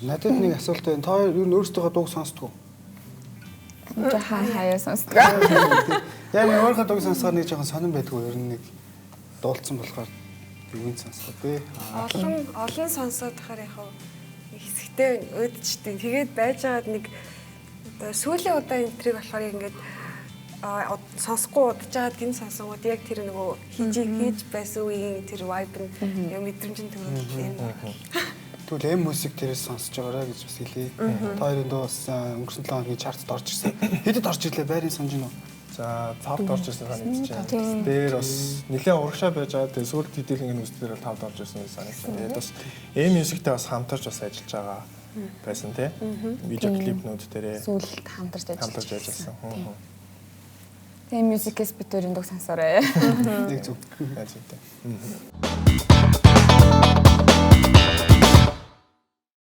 Надад нэг асуулт байна. Та юу н өөрсдөө дууг сонсдгоо? Хаяа сонсдог. Яг нэг өөрийнхөө дууг сонсохоор нэг жоохон сонирн байдгүй ер нь нэг дуулцсан болохоор юуг сонсох вэ? Олон сонсоод тахаар яг нэг хэсэгтэй өөдчтэй. Тэгээд байжгаад нэг одоо сүүлийн удаа энтриг болохоор ингээд сонсохгүй удажгаад гин сонсонгууд яг тэр нөгөө хийж байсан үеийн тэр vibe нь яг мэдрэмжийн төрөл юм. Тэгвэл M music тэрээс сонсож байгаарай гэж бас хэлье. Та хоёрын дуу бас өнгөрсөн 7 хоногийн чартд орж ирсэн. Хэдэд орж ирлээ? Байрын санаж гинөө. За 5-д орж ирсэн санагдаж байна. Дээр бас нэлээд урагшаа байж байгаа. Тэгээ сүүлд хэдийнхэн үсдээр бол 5-д орж ирсэн гэж санагдаж байна. Тэгээд бас M music-тэй бас хамтарч бас ажиллаж байгаа байсан тий. Видео клипнүүд дээрээ Сүүлд хамтарч ажилласан. Тэгээ мюзикээс бид өөрийн дуу сонсоорой. Нэг зүг. Яаж вэ?